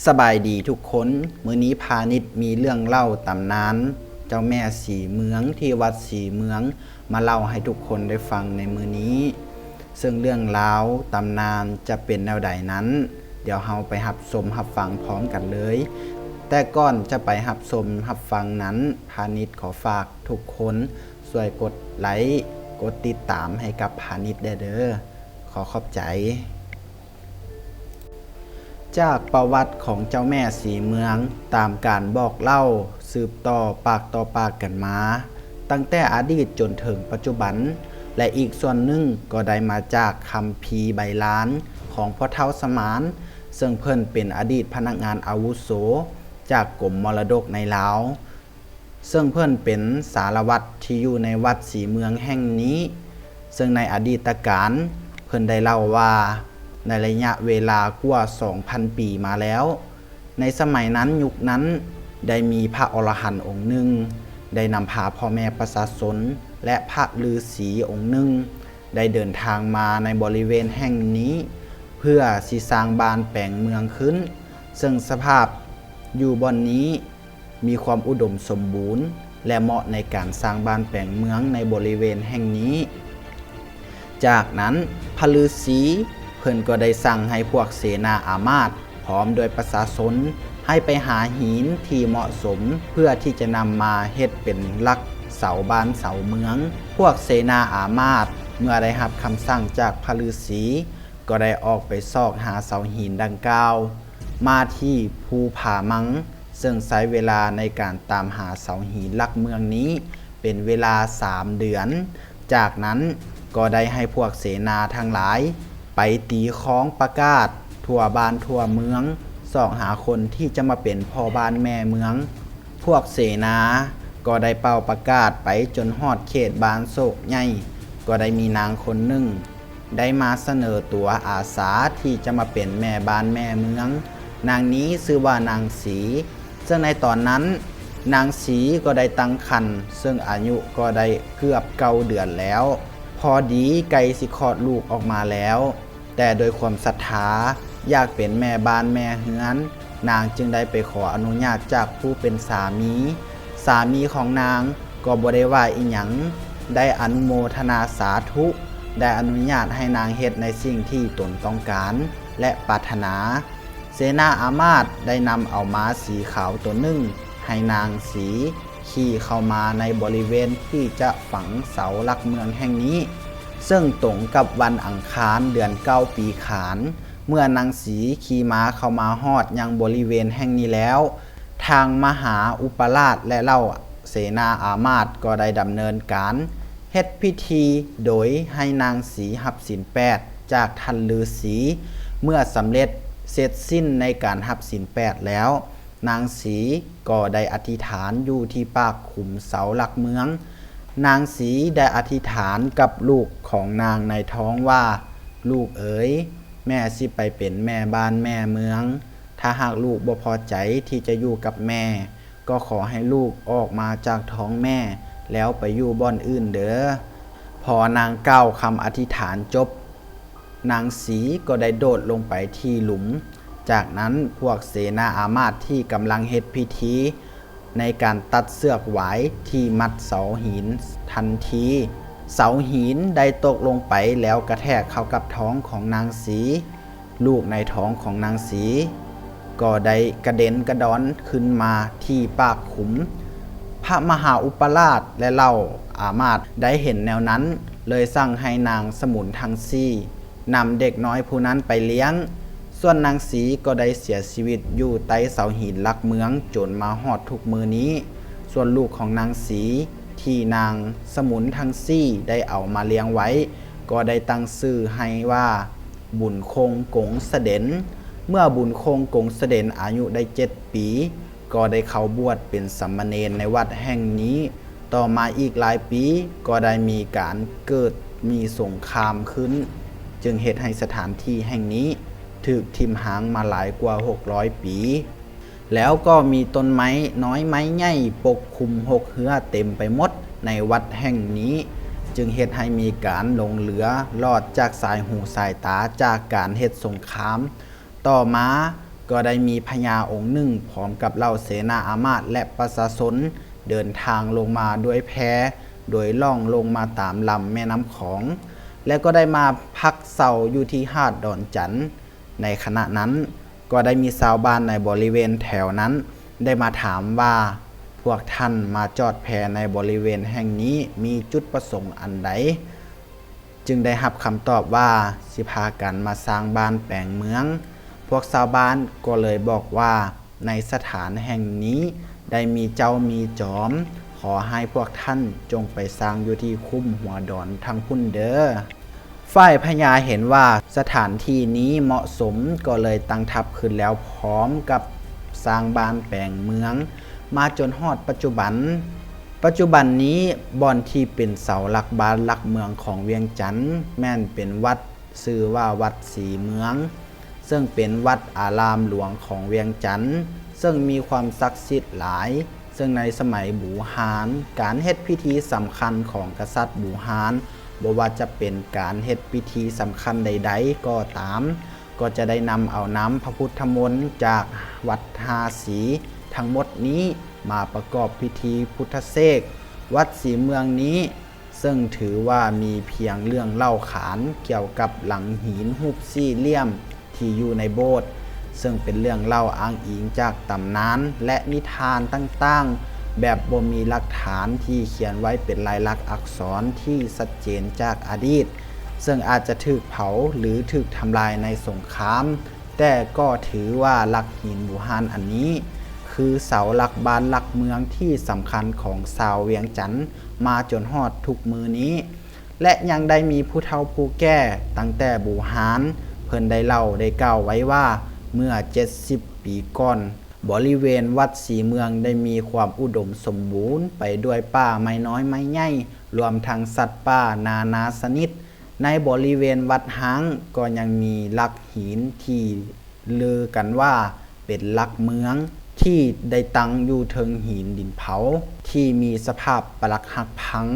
สบายดีทุกคนมื้อนี้พาณิชย์มีเรื่องเล่าตำนานเจ้าแม่สีเมืองที่วัดสีเมืองมาเล่าให้ทุกคนได้ฟังในมื้อนี้ซึ่งเรื่องราวตำนานจะเป็นแนวใดนั้นเดี๋ยวเราไปรับชมรับฟังพร้อมกันเลยแต่ก่อนจะไปรับชมรับฟังนั้นพาณิชย์ขอฝากทุกคนช่วยกดไลค์กดติดตามให้กับพาณิชย์เด้อขอขอบใจจากประวัติของเจ้าแม่สีเมืองตามการบอกเล่าสืบต่อปากต่อปากกันมาตั้งแต่อดีตจนถึงปัจจุบันและอีกส่วนหนึ่งก็ได้มาจากคัมภีร์ใบลานของพ่อเฒ่าสมานซึ่งเพิ่นเป็นอดีตพนักงานอาวุโสจากกรมมรดกในลาวซึ่งเพิ่นเป็นสารวัตรที่อยู่ในวัดสีเมืองแห่งนี้ซึ่งในอดีตการเพิ่นได้เล่าว่าในระยะเวลากว่า 2,000 ปีมาแล้วในสมัยนั้นยุคนั้นได้มีพระอรหันต์องค์หนึ่งได้นำพาพ่อแม่ประชาชนและพระฤาษีองค์หนึ่งได้เดินทางมาในบริเวณแห่งนี้เพื่อสิสร้างบ้านแปลงเมืองขึ้นซึ่งสภาพอยู่บนนี้มีความอุดมสมบูรณ์และเหมาะในการสร้างบ้านแปลงเมืองในบริเวณแห่งนี้จากนั้นพระฤาษีเพิ่นก็ได้สั่งให้พวกเสนาอามาตย์พร้อมด้วยประชาชนให้ไปหาหินที่เหมาะสมเพื่อที่จะนำมาเฮ็ดเป็นหลักเสาบ้านเสาเมืองพวกเสนาอามาตย์เมื่อได้รับคำสั่งจากพระฤาษีก็ได้ออกไปซอกหาเสาหินดังกล่าวมาที่ภูผามังซึ่งใช้เวลาในการตามหาเสาหินหลักเมืองนี้เป็นเวลา3 เดือนจากนั้นก็ได้ให้พวกเสนาทั้งหลายไปตีค้องประกาศทั่วบ้านทั่วเมืองสอกหาคนที่จะมาเป็นพ่อบ้านแม่เมืองพวกเสนาก็ได้เป่าประกาศไปจนฮอดเขตบ้านโศกใหญ่ก็ได้มีนางคนหนึ่งได้มาเสนอตัวอาสาที่จะมาเป็นแม่บ้านแม่เมืองนางนี้ชื่อว่านางสีซึ่งในตอนนั้นนางสีก็ได้ตั้งครรภ์ซึ่งอายุก็ได้เกือบ9 เดือนแล้วพอดีไก่สิคลอดลูกออกมาแล้วแต่โดยความศรัทธาอยากเป็นแม่บ้านแม่เฮือนนางจึงได้ไปขออนุญาตจากผู้เป็นสามีของนางก็บ่ได้ว่าอีหยังได้อนุโมทนาสาธุได้อนุญาตให้นางเฮ็ดในสิ่งที่ตนต้องการและปรารถนาเสนาอามาตย์ได้นำเอาม้าสีขาวตัวหนึ่งให้นางสีขี่เข้ามาในบริเวณที่จะฝังเสาหลักเมืองแห่งนี้ซึ่งตรงกับวันอังคารเดือน9ปีขานเมื่อนางสีขี่ม้าเข้ามาฮอดยังบริเวณแห่งนี้แล้วทางมหาอุปราชและเหล่าเสนาอามาตย์ก็ได้ดำเนินการเฮ็ดพิธีโดยให้นางสีรับศีล8จากท่านฤาษีเมื่อสำเร็จเสร็จสิ้นในการรับศีล8แล้วนางสีก็ได้อธิษฐานอยู่ที่ปากขุมเสาหลักเมืองนางสีได้อธิษฐานกับลูกของนางในท้องว่าลูกเอ๋ยแม่สิไปเป็นแม่บ้านแม่เมืองถ้าหากลูกบ่พอใจที่จะอยู่กับแม่ก็ขอให้ลูกออกมาจากท้องแม่แล้วไปอยู่บ่อนอื่นเด้อพอนางกล่าวคำอธิษฐานจบนางสีก็ได้โดดลงไปที่หลุมจากนั้นพวกเสนาอามาตย์ที่กำลังเฮ็ดพิธีในการตัดเสือกหวายที่มัดเสาหินทันทีเสาหินได้ตกลงไปแล้วกระแทกเข้ากับท้องของนางสีลูกในท้องของนางสีก็ได้กระเด็นกระดอนขึ้นมาที่ปากขุมพระมหาอุปราชและเหล่าอามาตย์ได้เห็นแนวนั้นเลยสั่งให้นางสมุนทั้งสี่นำเด็กน้อยผู้นั้นไปเลี้ยงส่วนนางสีก็ได้เสียชีวิตอยู่ใต้เสาหินหลักเมืองจนมาฮอดทุกมือนี้ส่วนลูกของนางสีที่นางสมุนทั้งสี่ได้เอามาเลี้ยงไว้ก็ได้ตั้งชื่อให้ว่าบุญคงกงเสด็จเมื่อบุญคงกงเสด็จอายุได้7 ปีก็ได้เข้าบวชเป็นสามเณรในวัดแห่งนี้ต่อมาอีกหลายปีก็ได้มีการเกิดมีสงครามขึ้นจึงเหตุให้สถานที่แห่งนี้ถูกทิ่มหางมาหลายกว่า600 ปีแล้วก็มีต้นไม้น้อยไม้ใหญ่ปกคลุม6 เหือเต็มไปหมดในวัดแห่งนี้จึงเฮ็ดให้มีการหลงเหลือรอดจากสายหูสายตาจากการเฮ็ดสงครามต่อมา ก็ได้มีพญาองค์หนึ่งพร้อมกับเหล่าเสนาอามาตย์และประชาชนเดินทางลงมาด้วยแพโดยล่องลงมาตามลำแม่น้ำของ และก็ได้มาพักเสาอยู่ที่หาดดอนจันทน์ในขณะนั้นก็ได้มีชาวบ้านในบริเวณแถวนั้นได้มาถามว่าพวกท่านมาจอดแพในบริเวณแห่งนี้มีจุดประสงค์อันใดจึงได้รับคำตอบว่าสิพากันมาสร้างบ้านแปลงเมืองพวกชาวบ้านก็เลยบอกว่าในสถานแห่งนี้ได้มีเจ้ามีจอมขอให้พวกท่านจงไปสร้างอยู่ที่คุ้มหัวดอนทางพุ่นเด้อฝ่ายพญาเห็นว่าสถานที่นี้เหมาะสมก็เลยตั้งทัพขึ้นแล้วพร้อมกับสร้างบ้านแปลงเมืองมาจนฮอดปัจจุบันนี้บ่อนที่เป็นเสาหลักบ้านหลักเมืองของเวียงจันทน์แม่นเป็นวัดชื่อว่าวัดศรีเมืองซึ่งเป็นวัดอารามหลวงของเวียงจันทน์ซึ่งมีความศักดิ์สิทธิ์หลายซึ่งในสมัยบูฮานการเฮ็ดพิธีสำคัญของกษัตริย์บูฮานบ่ว่าจะเป็นการเฮ็ดพิธีสำคัญใดๆก็ตามก็จะได้นำเอาน้ำพระพุทธมนต์จากวัดทาสีทั้งหมดนี้มาประกอบพิธีพุทธเสกวัดศรีเมืองนี้ซึ่งถือว่ามีเพียงเรื่องเล่าขานเกี่ยวกับหลังหินรูปสี่เหลี่ยมที่อยู่ในโบสถ์ซึ่งเป็นเรื่องเล่าอ้างอิงจากตำนานและนิทานต่างๆแบบบ่มีหลักฐานที่เขียนไว้เป็นลายลักษณ์อักษรที่ชัดเจนจากอดีตซึ่งอาจจะถูกเผาหรือถูกทำลายในสงครามแต่ก็ถือว่าหลักหินบูฮานอันนี้คือเสาหลักบ้านหลักเมืองที่สำคัญของชาวเวียงจันทน์มาจนฮอดทุกมือนี้และยังได้มีผู้เฒ่าผู้แก่ตั้งแต่บูฮานเพิ่นได้เล่าได้กล่าวไว้ว่าเมื่อ70ปีก่อนบริเวณวัดศรีเมืองได้มีความอุดมสมบูรณ์ไปด้วยป่าไม้น้อยไม้ใหญ่รวมทั้งสัตว์ป่านาชนิดในบริเวณวัดหางก็ยังมีหลักหินที่ลือกันว่าเป็นหลักเมืองที่ได้ตั้งอยู่เทิงหินดินเผาที่มีสภาพปรักหักพัง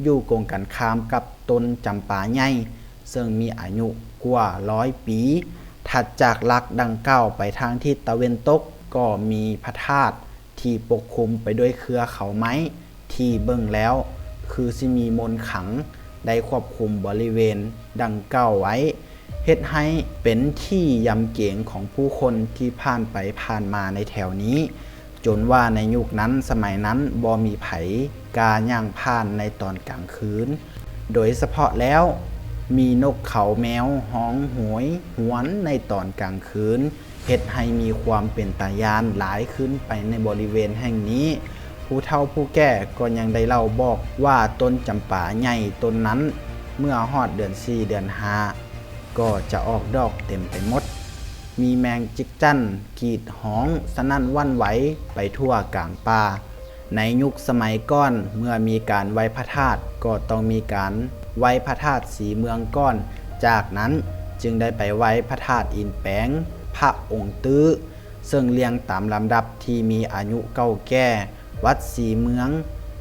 อยู่กงกันข้ามกับต้นจำปาใหญ่ซึ่งมีอายุกว่า100 ปีถัดจากหลักดังกล่าวไปทางทิศตะวันตกก็มีพระธาตุที่ปกคลุมไปด้วยเครือเขาไม้ที่เบิ่งแล้วคือสิมีมนต์ขลังได้ควบคุมบริเวณดังกล่าวไว้เฮ็ดให้เป็นที่ยำเกรงของผู้คนที่ผ่านไปผ่านมาในแถวนี้จนว่าในยุคนั้นสมัยนั้นบ่มีไผกาย่างผ่านในตอนกลางคืนโดยเฉพาะแล้วมีนกเขาแมวฮ้องหวยหวนในตอนกลางคืนเฮ็ดให้มีความเป็นตาย้านหลายขึ้นไปในบริเวณแห่งนี้ผู้เฒ่าผู้แก่ก็ยังได้เล่าบอกว่าต้นจำปาใหญ่ต้นนั้นเมื่อฮอดเดือน4เดือน5ก็จะออกดอกเต็มไปหมดมีแมงจิกจั่นกรีดฮ้องสนั่นวันไหวไปทั่วกลางป่าในยุคสมัยก่อนเมื่อมีการไหว้พระธาตุก็ต้องมีการไหว้พระธาตุศรีเมืองก่อนจากนั้นจึงได้ไปไหว้พระธาตุอินแปงพระองค์ตื้อซึ่งเรียงตามลำดับที่มีอายุเก่าแก่วัดศรีเมือง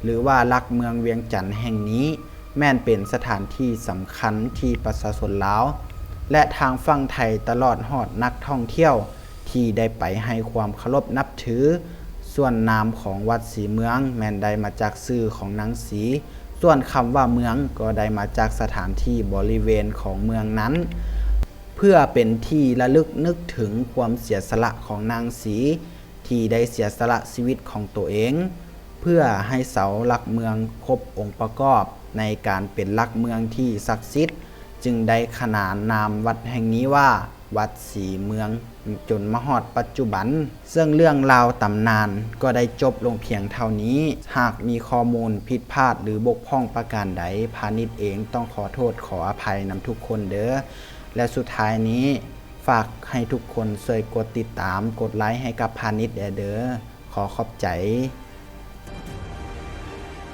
หรือว่าหลักเมืองเวียงจันทน์แห่งนี้แม่นเป็นสถานที่สำคัญที่ประชาชนลาวและทางฝั่งไทยตลอดฮอดนักท่องเที่ยวที่ได้ไปให้ความเคารพนับถือส่วนนามของวัดศรีเมืองแม่นได้มาจากชื่อของนางศรีส่วนคำว่าเมืองก็ได้มาจากสถานที่บริเวณของเมืองนั้นเพื่อเป็นที่ระลึกนึกถึงความเสียสละของนางศรีที่ได้เสียสละชีวิตของตัวเองเพื่อให้เสาหลักเมืองครบองค์ประกอบในการเป็นหลักเมืองที่ศักดิ์สิทธิ์จึงได้ขนานนามวัดแห่งนี้ว่าวัดศรีเมืองจนมาฮอดปัจจุบันซึ่งเรื่องราวตำนานก็ได้จบลงเพียงเท่านี้หากมีข้อมูลผิดพลาดหรือบกพร่องประการใดพาณิชย์เองต้องขอโทษขออภัยนำทุกคนเด้อและสุดท้ายนี้ฝากให้ทุกคนช่วยกดติดตามกดไลค์ให้กับพาณิชย์เด้อขอขอบใจ